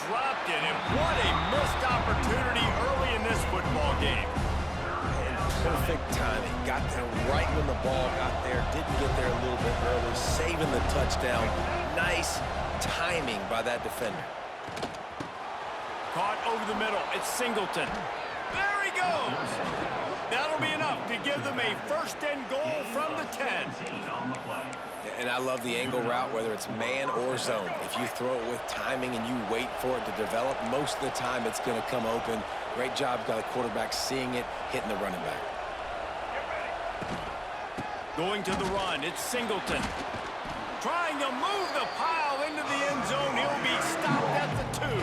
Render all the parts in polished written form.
dropped it, and what a missed opportunity early in this football game. And perfect timing. Got there right when the ball got there. Didn't get there a little bit early. Saving the touchdown. Nice timing by that defender. Caught over the middle. It's Singleton. There he goes. That'll be enough to give them a first and goal from the 10. And I love the angle route, whether it's man or zone. If you throw it with timing and you wait for it to develop, most of the time it's going to come open. Great job by the quarterback seeing it, hitting the running back. Going to the run, it's Singleton. Trying to move the pile into the end zone. He'll be stopped at the 2.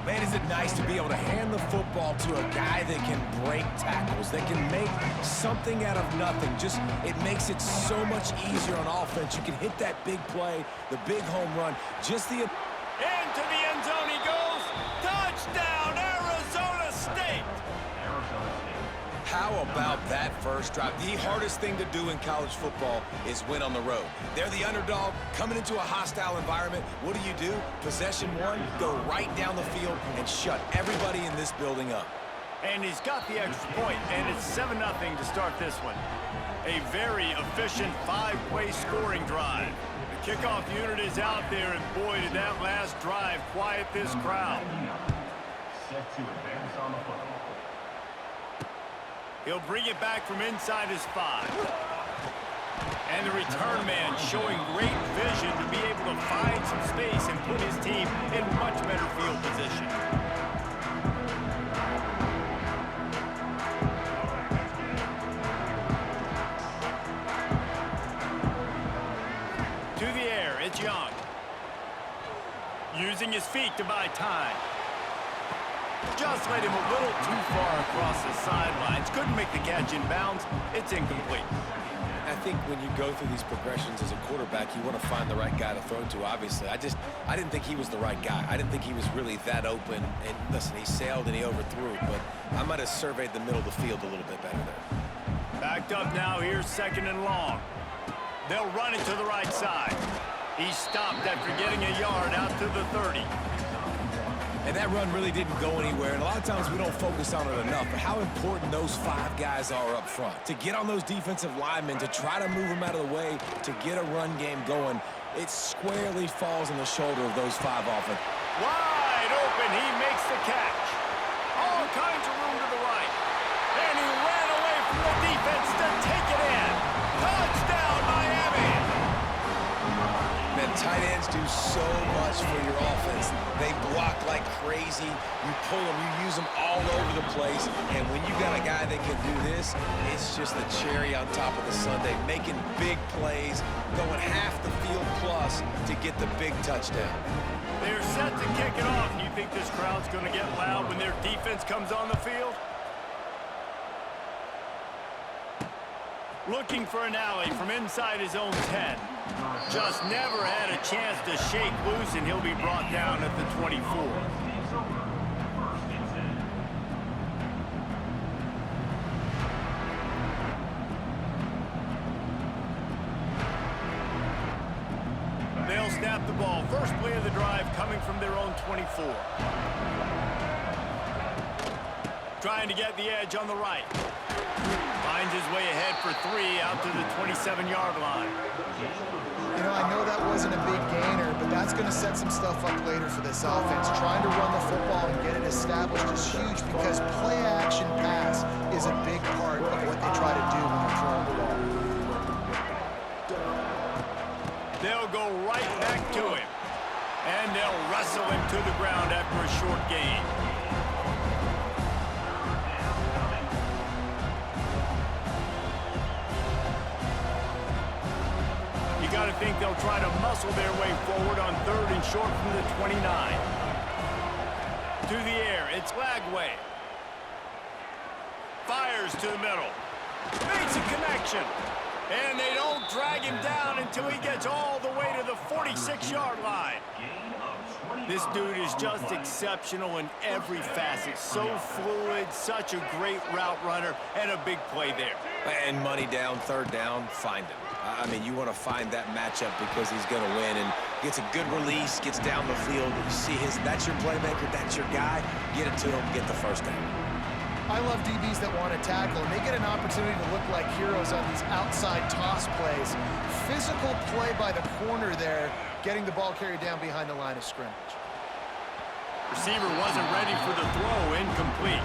Man, is it nice to be able to hand the football to a guy that can break tackles, that can make something out of nothing. Just, it makes it so much easier on offense. You can hit that big play, the big home run. Just the... Into the end zone he goes. Touchdown, Arizona State. How about that first drive? The hardest thing to do in college football is win on the road. They're the underdog coming into a hostile environment. What do? Possession one, go right down the field and shut everybody in this building up. And he's got the extra point, and it's 7-0 to start this one. A very efficient 5-play scoring drive. The kickoff unit is out there, and boy, did that last drive quiet this crowd. Set to advance on the football. He'll bring it back from inside his 5. And the return man showing great vision to be able to find some space and put his team in much better field position. To the air, it's Young. Using his feet to buy time. Just led him a little too far across the sidelines. Couldn't make the catch in bounds. It's incomplete. I think when you go through these progressions as a quarterback, you want to find the right guy to throw to, obviously. I didn't think he was the right guy. I didn't think he was really that open. And listen, he sailed and he overthrew, but I might have surveyed the middle of the field a little bit better there. Backed up now, here's 2nd and long. They'll run it to the right side. He stopped after getting a yard out to the 30. And that run really didn't go anywhere, and a lot of times we don't focus on it enough, but how important those 5 guys are up front. To get on those defensive linemen, to try to move them out of the way, to get a run game going, it squarely falls on the shoulder of those 5 offense. Wide open, he makes the catch. All kinds of room to the right. And he ran away from the defense to take it in. Touchdown, Miami! Man, tight ends do so much for your offense. They block like crazy. You pull them, you use them all over the place. And when you got a guy that can do this, it's just the cherry on top of the sundae, making big plays, going half the field plus to get the big touchdown. They're set to kick it off. You think this crowd's going to get loud when their defense comes on the field? Looking for an alley from inside his own 10. Just never had a chance to shake loose, and he'll be brought down at the 24. They'll snap the ball. First play of the drive coming from their own 24. Trying to get the edge on the right. Finds his way ahead for 3 out to the 27-yard line. You know, I know that wasn't a big gainer, but that's going to set some stuff up later for this offense. Trying to run the football and get it established is huge because play-action pass is a big part of what they try to do when they're throwing the ball. They'll go right back to him, and they'll wrestle him to the ground after a short gain. Got to think they'll try to muscle their way forward on 3rd and short from the 29. To the air, it's Lagway. Fires to the middle. Makes a connection. And they don't drag him down until he gets all the way to the 46-yard line. This dude is just exceptional in every facet. So fluid, such a great route runner, and a big play there. And money down, 3rd down, find him. I mean, you want to find that matchup because he's going to win, and gets a good release, gets down the field. You see that's your playmaker, that's your guy. Get it to him, get the first down. I love DBs that want to tackle, and they get an opportunity to look like heroes on these outside toss plays. Physical play by the corner there, getting the ball carried down behind the line of scrimmage. Receiver wasn't ready for the throw, incomplete.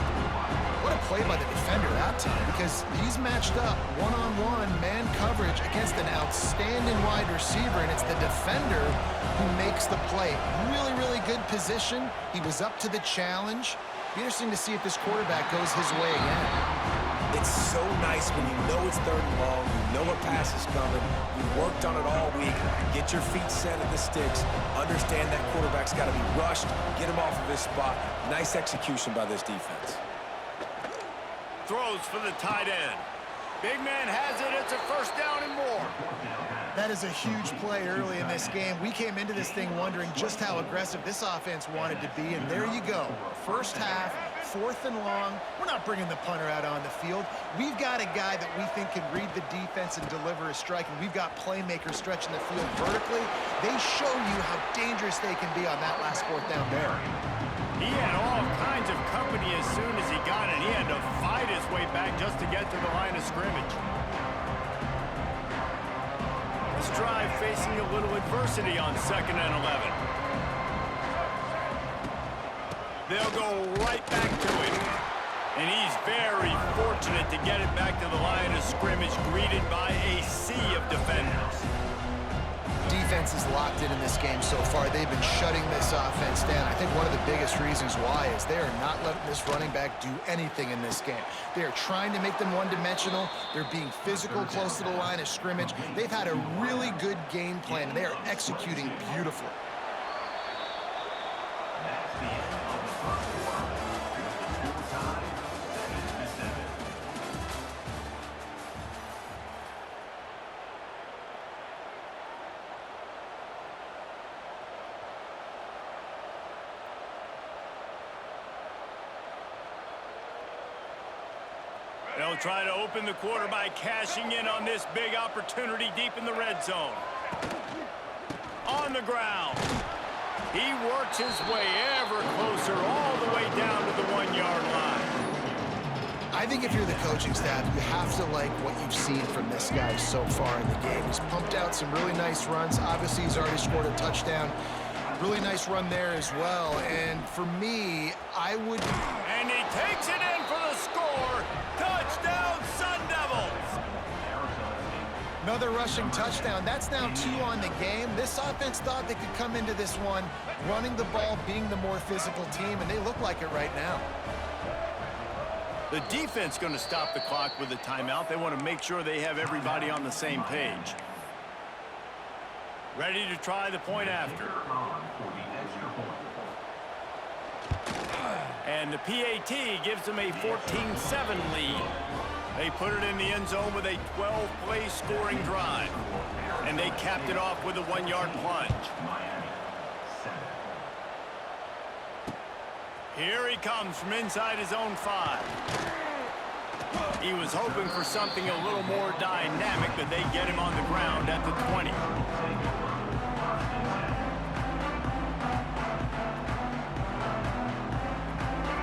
What a play by the defender that time, because he's matched up one-on-one man coverage against an outstanding wide receiver, and it's the defender who makes the play. Really, really good position. He was up to the challenge. Be interesting to see if this quarterback goes his way again. It's so nice when you know it's 3rd and long, you know a pass is coming, you worked on it all week, get your feet set at the sticks, understand that quarterback's got to be rushed, get him off of his spot. Nice execution by this defense. Throws for the tight end. Big man has it. It's a first down and more. That is a huge play early in this game. We came into this thing wondering just how aggressive this offense wanted to be, and there you go. First half, 4th and long. We're not bringing the punter out on the field. We've got a guy that we think can read the defense and deliver a strike, and we've got playmakers stretching the field vertically. They show you how dangerous they can be on that last 4th down there. He had all kinds of company as soon as he got it. He had to fight his way back just to get to the line of scrimmage. This drive facing a little adversity on 2nd and 11. They'll go right back to it. And he's very fortunate to get it back to the line of scrimmage, greeted by a sea of defenders. Defense is locked in this game so far. They've been shutting this offense down. I think one of the biggest reasons why is they are not letting this running back do anything in this game. They are trying to make them one-dimensional. They're being physical close to the line of scrimmage. They've had a really good game plan, and they are executing beautifully. They'll try to open the quarter by cashing in on this big opportunity deep in the red zone. On the ground. He works his way ever closer all the way down to the 1-yard line. I think if you're the coaching staff, you have to like what you've seen from this guy so far in the game. He's pumped out some really nice runs. Obviously, he's already scored a touchdown. Really nice run there as well. And for me, I would... And he takes it in for the score. Touchdown, Sun Devils! Another rushing touchdown. That's now 2 on the game. This offense thought they could come into this one running the ball, being the more physical team, and they look like it right now. The defense going to stop the clock with a timeout. They want to make sure they have everybody on the same page. Ready to try the point after. And the PAT gives them a 14-7 lead. They put it in the end zone with a 12-play scoring drive. And they capped it off with a 1-yard plunge. Here he comes from inside his own 5. He was hoping for something a little more dynamic, but they get him on the ground at the 20.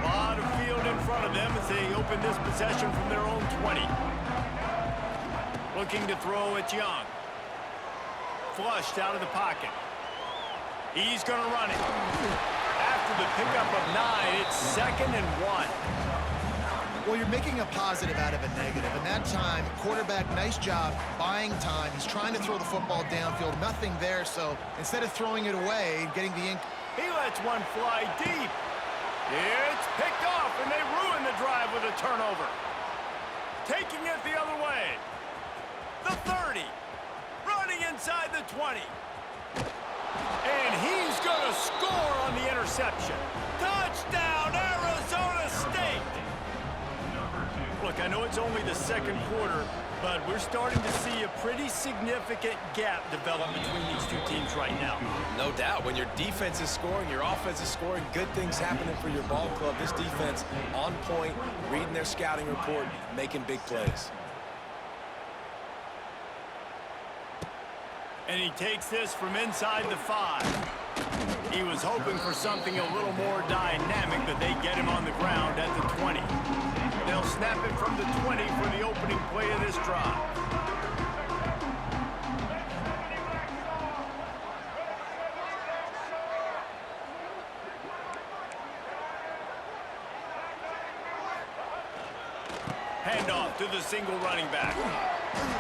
A lot of field in front of them as they open this possession from their own 20. Looking to throw it Young. Flushed out of the pocket. He's going to run it. After the pickup of 9, it's 2nd and 1. Well, you're making a positive out of a negative. And that time, quarterback, nice job buying time. He's trying to throw the football downfield. Nothing there, so instead of throwing it away, getting the ink. He lets one fly deep. It's picked off, and they ruin the drive with a turnover. Taking it the other way. The 30. Running inside the 20. And he's going to score on the interception. Touchdown, Arizona State! Look, I know it's only the second quarter, but we're starting to see a pretty significant gap develop between these two teams right now. No doubt. When your defense is scoring, your offense is scoring, good things happening for your ball club. This defense on point, reading their scouting report, making big plays. And he takes this from inside the 5. He was hoping for something a little more dynamic, but they get him on the ground at the 20. They'll snap it from the 20 for the opening play of this drive. Handoff to the single running back.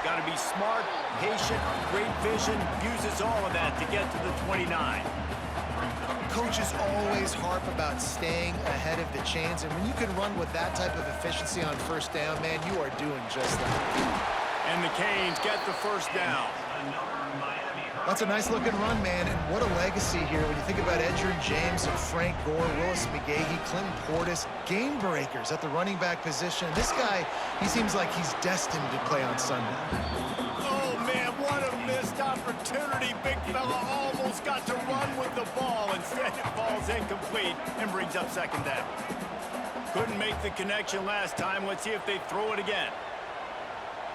Got to be smart, patient, great vision, uses all of that to get to the 29. Coaches always harp about staying ahead of the chains, and when you can run with that type of efficiency on first down, man, you are doing just that. And the Canes get the first down. That's a nice-looking run, man, and what a legacy here when you think about Edgerrin James and Frank Gore, Willis McGahee, Clinton Portis, game breakers at the running back position. This guy, he seems like he's destined to play on Sunday. Oh, man, what a missed opportunity. Big fella almost got to run with the ball. Instead, it falls incomplete and brings up second down. Couldn't make the connection last time. Let's see if they throw it again.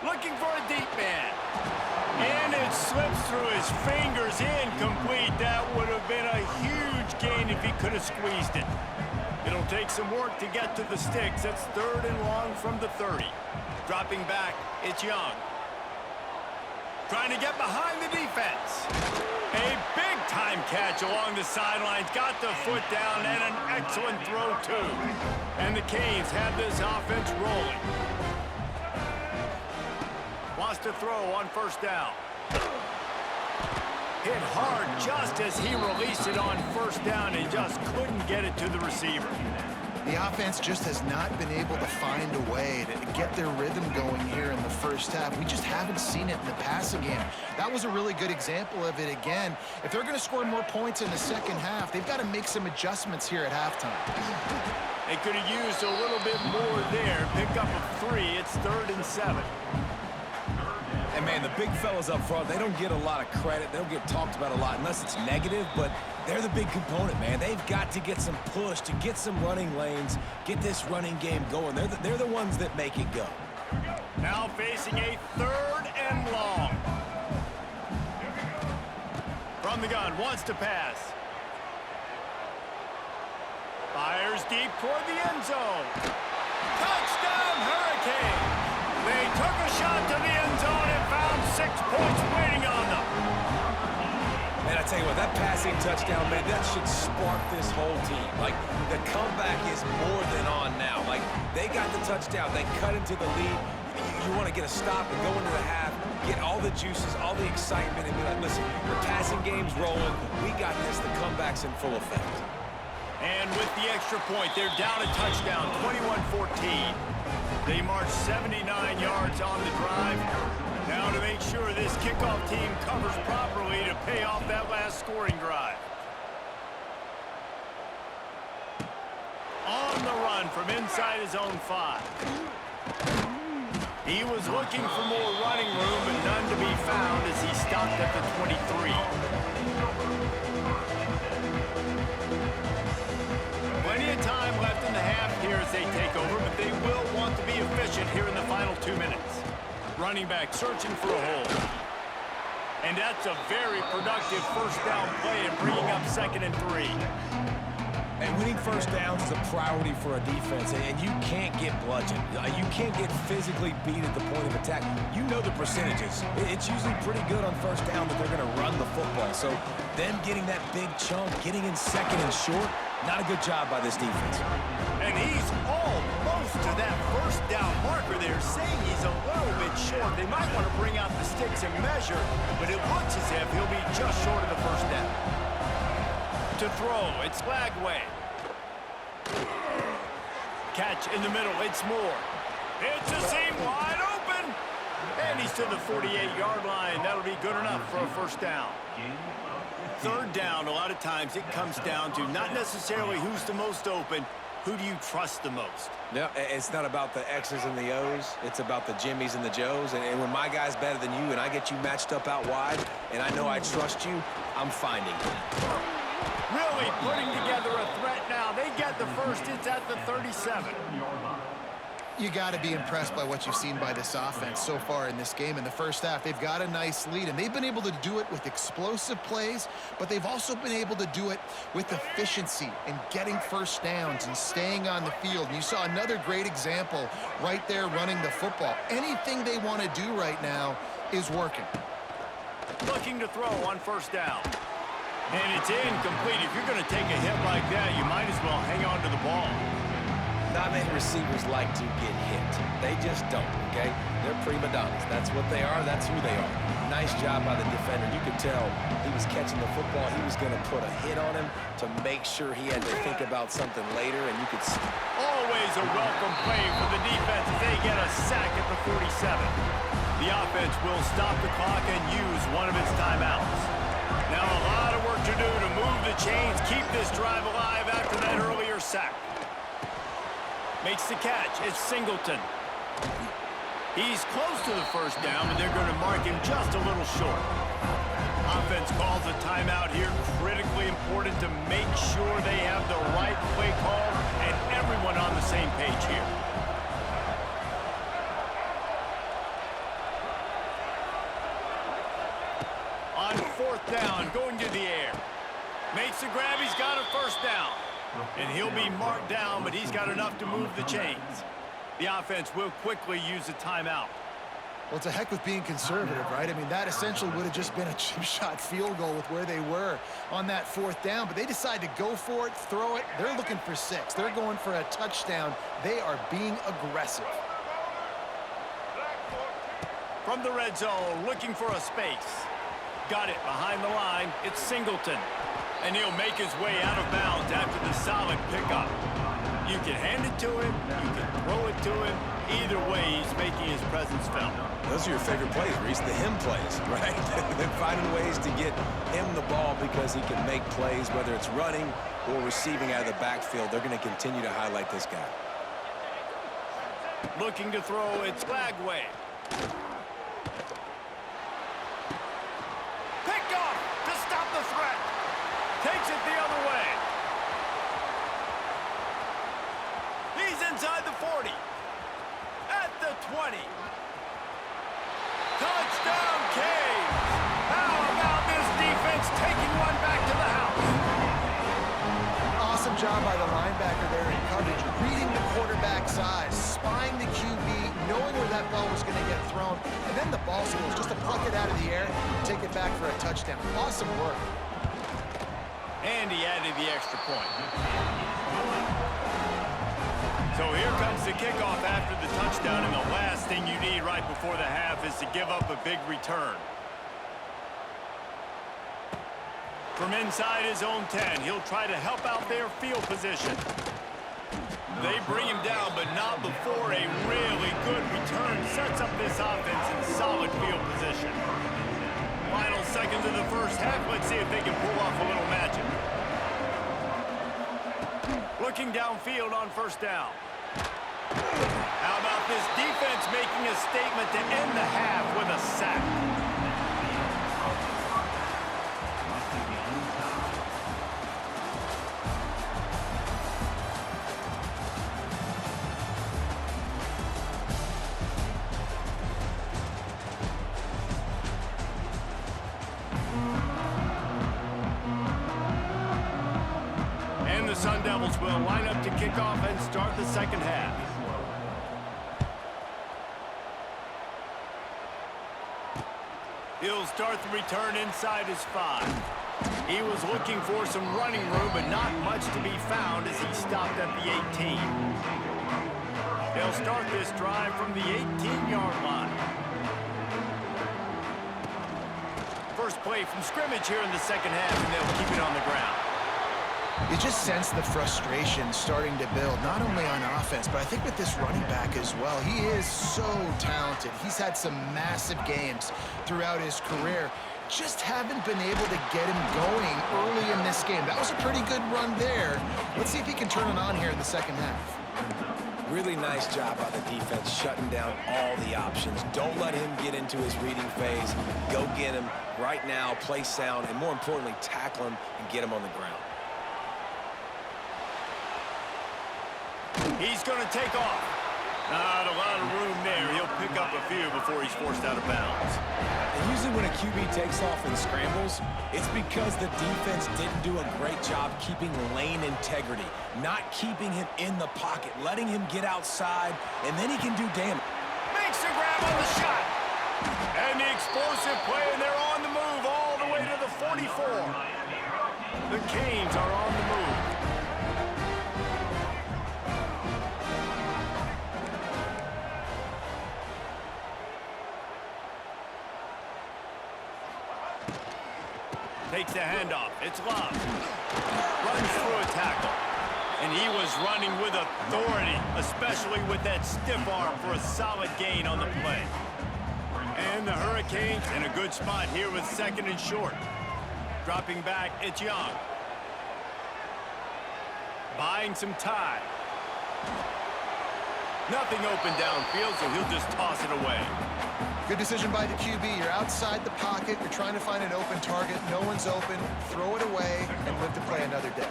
Looking for a deep man. And it slips through his fingers, incomplete. That would have been a huge gain if he could have squeezed it. It'll take some work to get to the sticks. It's 3rd and long from the 30. Dropping back, it's Young. Trying to get behind the defense. A big-time catch along the sidelines. Got the foot down and an excellent throw, too. And the Canes have this offense rolling. Wants to throw on first down. Hit hard just as he released it on first down and just couldn't get it to the receiver. The offense just has not been able to find a way to get their rhythm going here in the first half. We just haven't seen it in the passing game. That was a really good example of it again. If they're going to score more points in the second half, they've got to make some adjustments here at halftime. They could have used a little bit more there. Pick up a 3. It's 3rd and 7. And, man, the big fellas up front, they don't get a lot of credit. They don't get talked about a lot unless it's negative, but they're the big component, man. They've got to get some push, to get some running lanes, get this running game going. They're the ones that make it go. Now facing a 3rd and long. From the gun, wants to pass. Fires deep toward the end zone. Touchdown, Hurricane! They took a shot to the end zone and found 6 points waiting on them. Man, I tell you what, that passing touchdown, man, that should spark this whole team. Like, the comeback is more than on now. Like, they got the touchdown. They cut into the lead. You want to get a stop and go into the half, get all the juices, all the excitement, and be like, listen, the passing game's rolling. We got this. The comeback's in full effect. And with the extra point, they're down a touchdown, 21-14. They march 79 yards on the drive. Now to make sure this kickoff team covers properly to pay off that last scoring drive. On the run from inside his own 5. He was looking for more running room, but none to be found as he stopped at the 23. Plenty of time left in the half here as they take over, but they will want to be efficient here in the final 2 minutes. Running back searching for a hole. And that's a very productive first down play and bringing up 2nd and 3. And winning first downs is a priority for a defense, and you can't get bludgeoned. You can't get physically beat at the point of attack. You know the percentages. It's usually pretty good on first down that they're going to run the football. So them getting that big chunk, getting in 2nd and short, not a good job by this defense. And he's almost to that first down marker there, saying he's a little bit short. They might want to bring out the sticks and measure, but it looks as if he'll be just short of the first down. To throw, it's Lagway. Catch in the middle, it's Moore. It's a seam wide open. And he's to the 48-yard line. That'll be good enough for a first down. 3rd down, a lot of times it comes down to not necessarily who's the most open, who do you trust the most? No, it's not about the X's and the O's. It's about the Jimmys and the Joes. And when my guy's better than you and I get you matched up out wide and I know I trust you, I'm finding you. Really putting together a threat now. They get the first. It's at the 37. You got to be impressed by what you've seen by this offense so far in this game. In the first half, they've got a nice lead, and they've been able to do it with explosive plays, but they've also been able to do it with efficiency and getting first downs and staying on the field. And you saw another great example right there running the football. Anything they want to do right now is working. Looking to throw on first down. And it's incomplete. If you're going to take a hit like that, you might as well hang on to the ball. Not many receivers like to get hit. They just don't, okay? They're prima donnas. That's what they are. That's who they are. Nice job by the defender. You could tell he was catching the football. He was going to put a hit on him to make sure he had to think about something later, and you could see. Always a welcome play for the defense as they get a sack at the 47. The offense will stop the clock and use one of its timeouts. Now a lot of work to do to move the chains, keep this drive alive after that earlier sack. Makes the catch. It's Singleton. He's close to the first down, but they're going to mark him just a little short. Offense calls a timeout here. Critically important to make sure they have the right play call and everyone on the same page here. On fourth down, going to the air. Makes the grab. He's got a first down. And he'll be marked down, but he's got enough to move the chains. The offense will quickly use a timeout. Well, it's a heck with being conservative, right? I mean, that essentially would have just been a chip shot field goal with where they were on that fourth down, but they decide to go for it, throw it. They're looking for 6. They're going for a touchdown. They are being aggressive. From the red zone, looking for a space. Got it behind the line. It's Singleton. And he'll make his way out of bounds after the solid pickup. You can hand it to him. You can throw it to him. Either way, he's making his presence felt. Those are your favorite plays, Reese, the him plays, right? They're finding ways to get him the ball because he can make plays, whether it's running or receiving out of the backfield. They're going to continue to highlight this guy. Looking to throw, it's Lagway. Picked off to stop the threat. Takes it the other way. He's inside the 40. At the 20. Touchdown, Caves. How about this defense taking one back to the house? Awesome job by the linebacker there in coverage, reading the quarterback's eyes, spying the QB, knowing where that ball was going to get thrown, and then the ball skills just to pluck it out of the air and take it back for a touchdown. Awesome work. And he added the extra point. So here comes the kickoff after the touchdown, and the last thing you need right before the half is to give up a big return. From inside his own 10, he'll try to help out their field position. They bring him down, but not before a really good return sets up this offense in solid field position. Final seconds of the first half. Let's see if they can pull off a little magic. Looking downfield on first down. How about this defense making a statement to end the half with a sack? And the Sun Devils will line up to kick off and start the second half. He'll start the return inside his 5. He was looking for some running room, but not much to be found as he stopped at the 18. They'll start this drive from the 18-yard line. First play from scrimmage here in the second half, and they'll keep it on the ground. You just sense the frustration starting to build, not only on offense, but I think with this running back as well. He is so talented. He's had some massive games throughout his career. Just haven't been able to get him going early in this game. That was a pretty good run there. Let's see if he can turn it on here in the second half. Really nice job by the defense, shutting down all the options. Don't let him get into his reading phase. Go get him right now, play sound, and more importantly, tackle him and get him on the ground. He's going to take off. Not a lot of room there. He'll pick up a few before he's forced out of bounds. And usually when a QB takes off and scrambles, it's because the defense didn't do a great job keeping lane integrity, not keeping him in the pocket, letting him get outside, and then he can do damage. Makes the grab on the shot. And the explosive play, and they're on the move all the way to the 44. The Canes are on the move. Takes the handoff. It's Love. Runs through a tackle. And he was running with authority, especially with that stiff arm for a solid gain on the play. And the Hurricanes in a good spot here with 2nd and short. Dropping back, it's Young. Buying some time. Nothing open downfield, so he'll just toss it away. Good decision by the QB. You're outside the pocket. You're trying to find an open target. No one's open. Throw it away and live to play another day.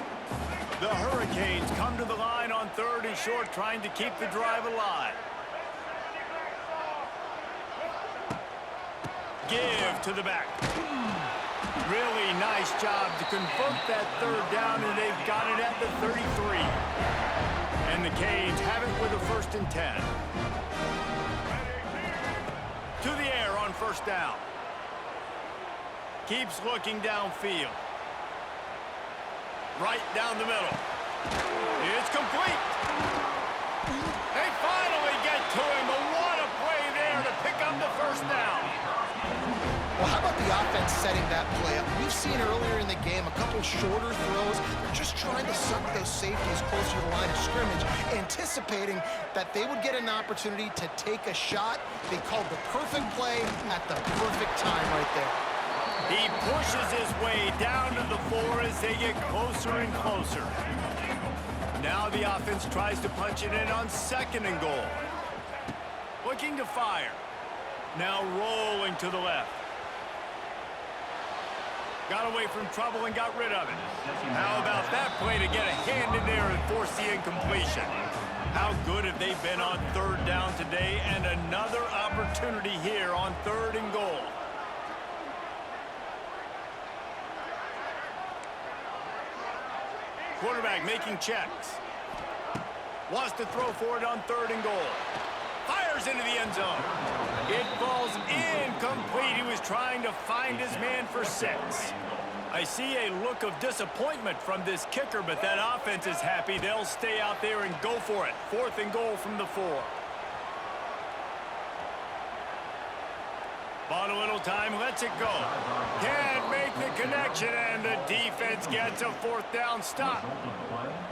The Hurricanes come to the line on 3rd and short, trying to keep the drive alive. Give to the back. Really nice job to convert that 3rd down, and they've got it at the 33. And the Canes have it with a 1st and 10. To the air on 1st down. Keeps looking downfield. Right down the middle. It's complete. They finally get to him, but what a play there to pick up the 1st down. Well, how about the offense setting that play up? We've seen earlier in the game a couple shorter throws. They're just trying to suck those safeties closer to the line of scrimmage, anticipating that they would get an opportunity to take a shot. They called the perfect play at the perfect time right there. He pushes his way down to the 4 as they get closer and closer. Now the offense tries to punch it in on 2nd and goal. Looking to fire. Now rolling to the left. Got away from trouble and got rid of it. How about that play to get a hand in there and force the incompletion? How good have they been on 3rd down today? And another opportunity here on 3rd and goal. Quarterback making checks. Wants to throw for it on 3rd and goal. Fires into the end zone. It falls incomplete. He was trying to find his man for 6. I see a look of disappointment from this kicker, but that offense is happy. They'll stay out there and go for it. 4th and goal from the 4. Bought a little time, lets it go. Can't make the connection, and the defense gets a 4th down stop.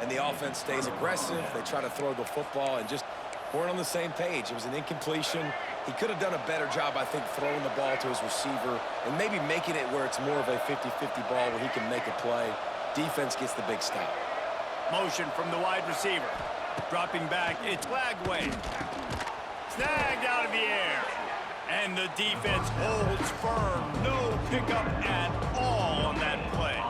And the offense stays aggressive. They try to throw the football and just weren't on the same page. It was an incompletion. He could have done a better job, I think, throwing the ball to his receiver and maybe making it where it's more of a 50-50 ball where he can make a play. Defense gets the big stop. Motion from the wide receiver. Dropping back, it's Lagway. Snagged out of the air. And the defense holds firm. No pickup at all on that play.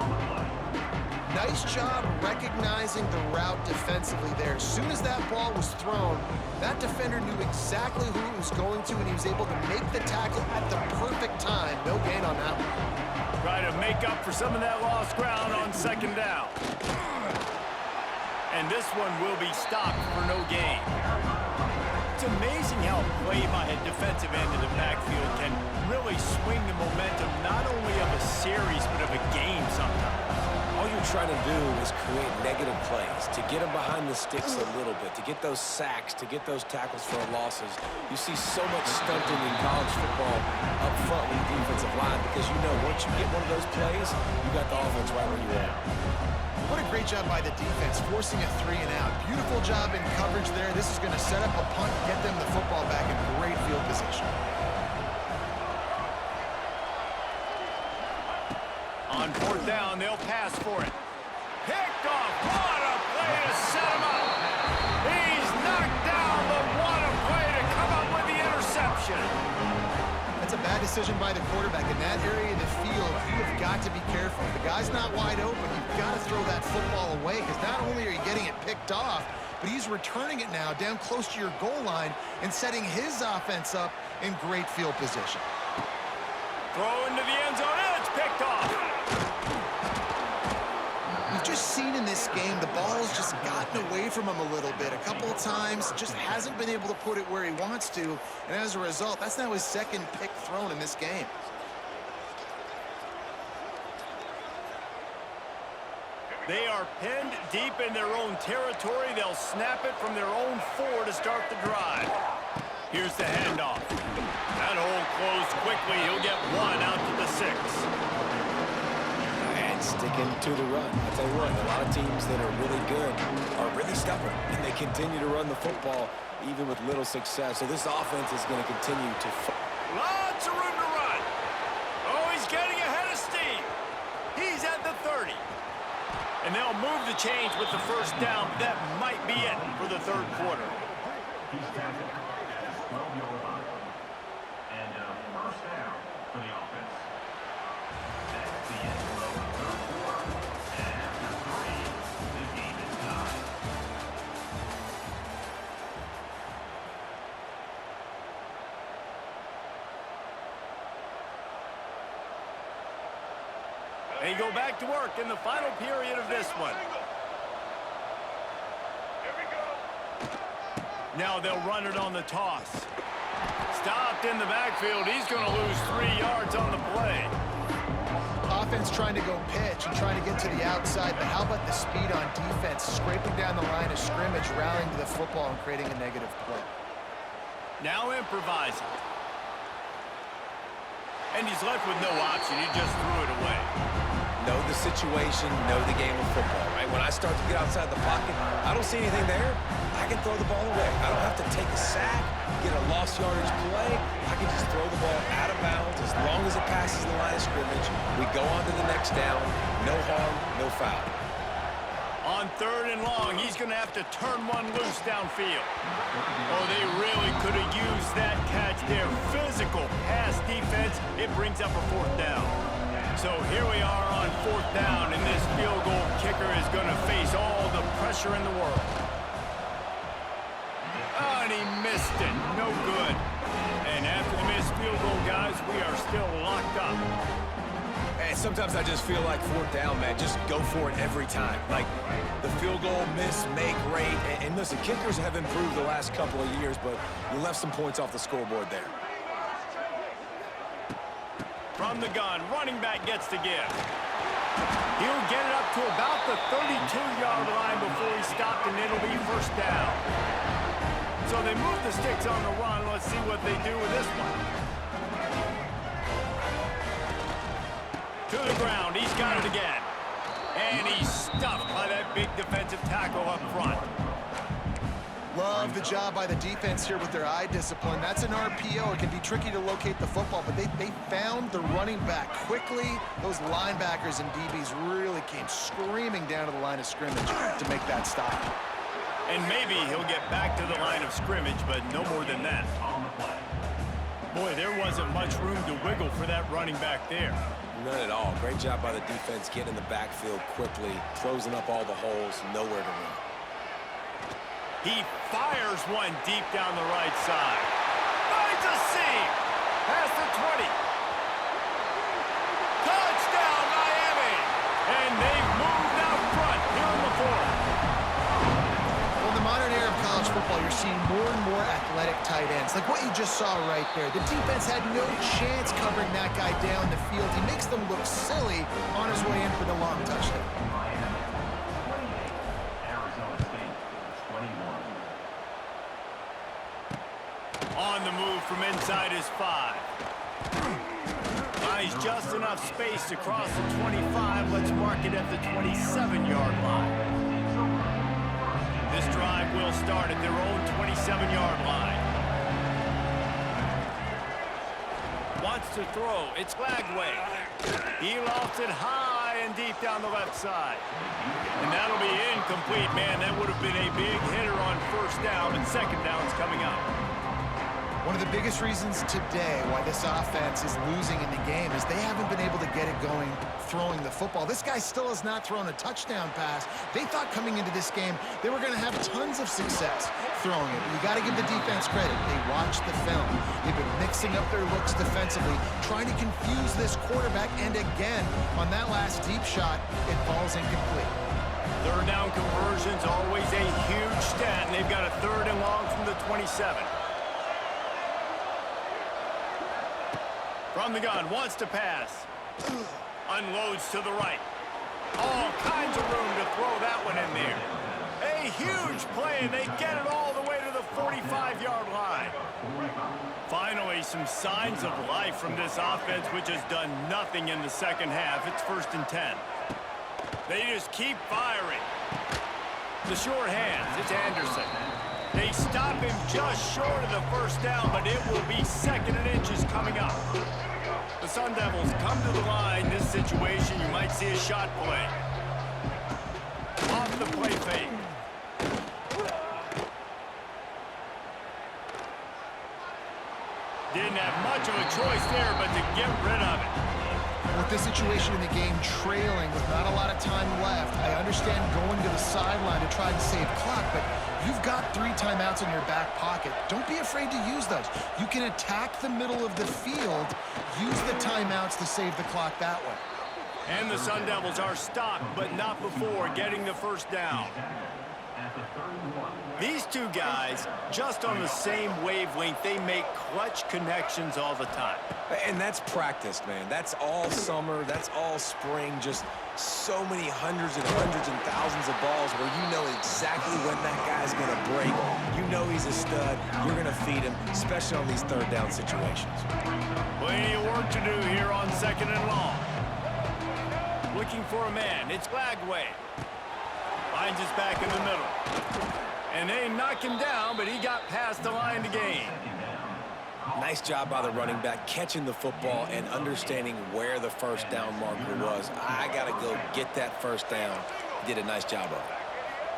Nice job recognizing the route defensively there. As soon as that ball was thrown, that defender knew exactly who it was going to, and he was able to make the tackle at the perfect time. No gain on that one. Try to make up for some of that lost ground on 2nd down. And this one will be stopped for no gain. It's amazing how a play by a defensive end of the backfield can really swing the momentum not only of a series but of a game sometimes. All you're trying to do is create negative plays, to get them behind the sticks a little bit, to get those sacks, to get those tackles for losses. You see so much stunting in college football up front with the defensive line because you know once you get one of those plays, you got the offense right where you are. What a great job by the defense, forcing a 3 and out. Beautiful job in coverage there. This is going to set up a punt, get them the football back in great field position. On 4th down, they'll pass for it. Picked off. What a play to set him up. He's knocked down, but what a play to come up with the interception. That's a bad decision by the quarterback. In that area of the field, you have got to be careful. If the guy's not wide open, you've got to throw that football away because not only are you getting it picked off, but he's returning it now down close to your goal line and setting his offense up in great field position. Throw into the end zone, and it's picked off. We've just seen in this game the ball's just gotten away from him a little bit. A couple of times, just hasn't been able to put it where he wants to, and as a result, that's now his second pick thrown in this game. They are pinned deep in their own territory. They'll snap it from their own 4 to start the drive. Here's the handoff. That hole closed quickly. He'll get 1 out to the 6. And sticking to the run. I'll tell you what, a lot of teams that are really good are really stubborn, and they continue to run the football even with little success. So this offense is going to continue to... Lots of room to run. Oh, he's getting ahead of steam. He's at the 30. And they'll move the change with the first down. That might be it for the third quarter. He's tackled at his 12-yard line. And first down for the offense. That's the end of the third quarter. And after 3, the game is tied. They go back to work in the final period of this one. Now they'll run it on the toss. Stopped in the backfield. He's going to lose 3 yards on the play. Offense trying to go pitch and trying to get to the outside, but how about the speed on defense, scraping down the line of scrimmage, rallying to the football and creating a negative play. Now improvising. And he's left with no option. He just threw it away. Know the situation, know the game of football, right? When I start to get outside the pocket, I don't see anything there. I can throw the ball away. I don't have to take a sack, get a lost yardage play. I can just throw the ball out of bounds as long as it passes the line of scrimmage. We go on to the next down. No harm, no foul. On 3rd and long, he's going to have to turn one loose downfield. Oh, they really could have used that catch there. Physical pass defense. It brings up a 4th down. So here we are on 4th down, and this field goal kicker is going to face all the pressure in the world. Oh, and he missed it. No good. And after the missed field goal, guys, we are still locked up. And sometimes I just feel like 4th down, man. Just go for it every time. Like the field goal, miss, make, rate. And listen, kickers have improved the last couple of years, but you left some points off the scoreboard there. From the gun, running back gets to give. He'll get it up to about the 32-yard line before he stopped, and it'll be 1st down. So they move the sticks on the run. Let's see what they do with this one. To the ground. He's got it again. And he's stuffed by that big defensive tackle up front. Love the job by the defense here with their eye discipline. That's an RPO. It can be tricky to locate the football, but they found the running back quickly. Those linebackers and DBs really came screaming down to the line of scrimmage to make that stop. And maybe he'll get back to the line of scrimmage, but no more than that. Boy, there wasn't much room to wiggle for that running back there. None at all. Great job by the defense getting in the backfield quickly, closing up all the holes, nowhere to run. He fires one deep down the right side. Finds a seam. Past the 20. Touchdown, Miami. And they've moved out front here in the 4th. Well, in the modern era of college football, you're seeing more and more athletic tight ends, like what you just saw right there. The defense had no chance covering that guy down the field. He makes them look silly on his way in for the long touchdown. On the move from inside his 5. Buys just enough space to cross the 25. Let's mark it at the 27-yard line. This drive will start at their own 27-yard line. Wants to throw. It's Lagway. He lofts it high and deep down the left side. And that'll be incomplete. Man, that would have been a big hitter on 1st down, but 2nd down's coming up. One of the biggest reasons today why this offense is losing in the game is they haven't been able to get it going throwing the football. This guy still has not thrown a touchdown pass. They thought coming into this game they were going to have tons of success throwing it. You got to give the defense credit. They watched the film. They've been mixing up their looks defensively, trying to confuse this quarterback, and again, on that last deep shot, it falls incomplete. Third down conversion's always a huge stat, and they've got a 3rd and long from the 27. From the gun, wants to pass. Unloads to the right. All kinds of room to throw that one in there. A huge play, and they get it all the way to the 45-yard line. Finally, some signs of life from this offense, which has done nothing in the second half. It's 1st and 10. They just keep firing. The short hands, it's Anderson. They stop him just short of the 1st down, but it will be 2nd and inches coming up. The Sun Devils come to the line. This situation, you might see a shot play. Off the play fake. Didn't have much of a choice there, but to get rid of it. With this situation in the game trailing with not a lot of time left, I understand going to the sideline to try and save clock, but you've got 3 timeouts in your back pocket. Don't be afraid to use those. You can attack the middle of the field, use the timeouts to save the clock that way. And the Sun Devils are stopped, but not before getting the 1st down. These two guys, just on the same wavelength, they make clutch connections all the time. And that's practiced, man. That's all summer. That's all spring. Just so many hundreds and thousands of balls where you know exactly when that guy's going to break. You know he's a stud. You're going to feed him, especially on these 3rd down situations. Plenty of work to do here on 2nd and long. Looking for a man. It's Lagway. Finds his back in the middle. And they knock him down, but he got past the line to gain. Nice job by the running back, catching the football and understanding where the 1st down marker was. I got to go get that 1st down. Did a nice job of it.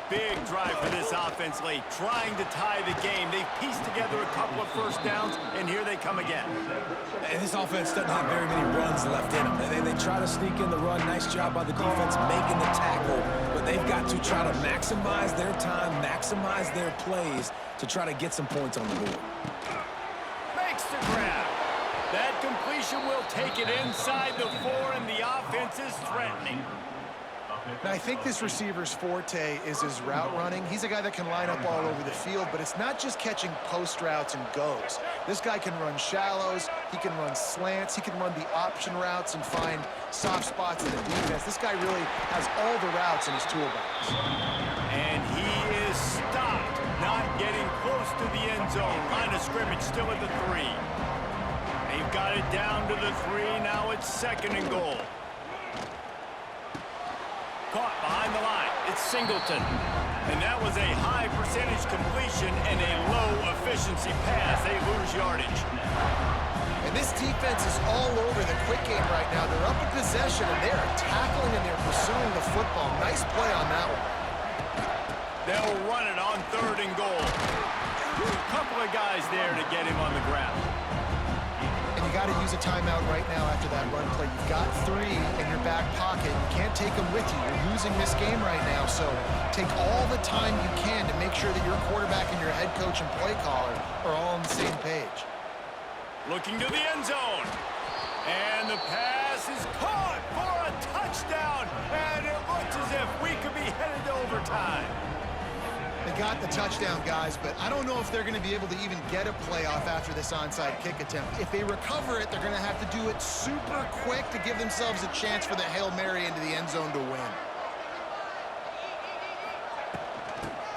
Big drive for this offense late, trying to tie the game. They've pieced together a couple of 1st downs, and here they come again. And this offense doesn't have very many runs left in them. They try to sneak in the run. Nice job by the defense making the tackle, but they've got to try to maximize their time, maximize their plays to try to get some points on the board. Makes the grab. That completion will take it inside the 4, and the offense is threatening. Now, I think this receiver's forte is his route running. He's a guy that can line up all over the field, but it's not just catching post routes and goes. This guy can run shallows, he can run slants, he can run the option routes and find soft spots in the defense. This guy really has all the routes in his toolbox. And he is stopped, not getting close to the end zone. Line of scrimmage still at the 3. They've got it down to the 3. Now it's 2nd and goal. Caught behind the line. It's Singleton. And that was a high percentage completion and a low efficiency pass. They lose yardage. And this defense is all over the quick game right now. They're up in possession, and they're tackling and they're pursuing the football. Nice play on that one. They'll run it on 3rd and goal. A couple of guys there to get him on the ground. And you got to use a timeout right now after that run play. You've got 3 in your back pocket. You can't take them with you. You're losing this game right now, so take all the time you can to make sure that your quarterback and your head coach and play caller are all on the same page. Looking to the end zone. And the pass is caught for a touchdown. And it looks as if we could be headed to overtime. They got the touchdown, guys, but I don't know if they're going to be able to even get a playoff after this onside kick attempt. If they recover it, they're going to have to do it super quick to give themselves a chance for the Hail Mary into the end zone to win.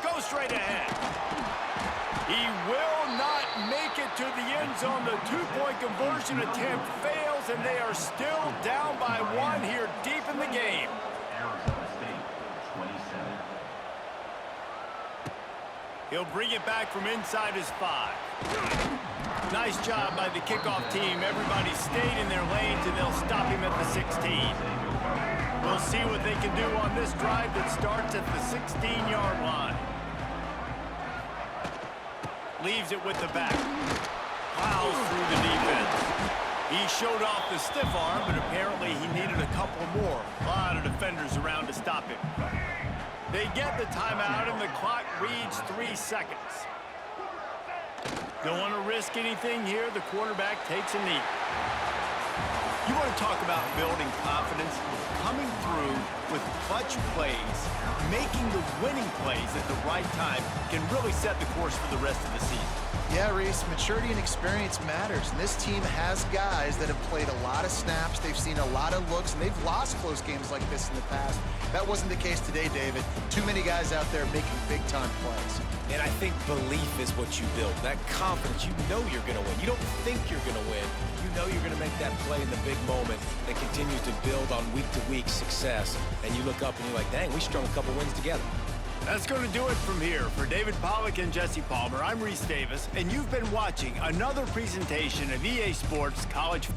Go straight ahead. He will not make it to the end zone. The 2-point conversion attempt fails, and they are still down by 1 here deep in the game. He'll bring it back from inside his 5. Nice job by the kickoff team. Everybody stayed in their lanes, and they'll stop him at the 16. We'll see what they can do on this drive that starts at the 16-yard line. Leaves it with the back. plows through the defense. He showed off the stiff arm, but apparently he needed a couple more. A lot of defenders around to stop him. They get the timeout, and the clock reads 3 seconds. Don't want to risk anything here. The quarterback takes a knee. You want to talk about building confidence? Coming through with clutch plays, making the winning plays at the right time can really set the course for the rest of the season. Yeah, Reese, maturity and experience matters. And this team has guys that have played a lot of snaps. They've seen a lot of looks, and they've lost close games like this in the past. That wasn't the case today, David. Too many guys out there making big-time plays. And I think belief is what you build. That confidence, you know you're going to win. You don't think you're going to win. You know you're going to make that play in the big moment that continues to build on week-to-week success. And you look up and you're like, dang, we strung a couple wins together. That's going to do it from here. For David Pollack and Jesse Palmer, I'm Reese Davis, and you've been watching another presentation of EA Sports College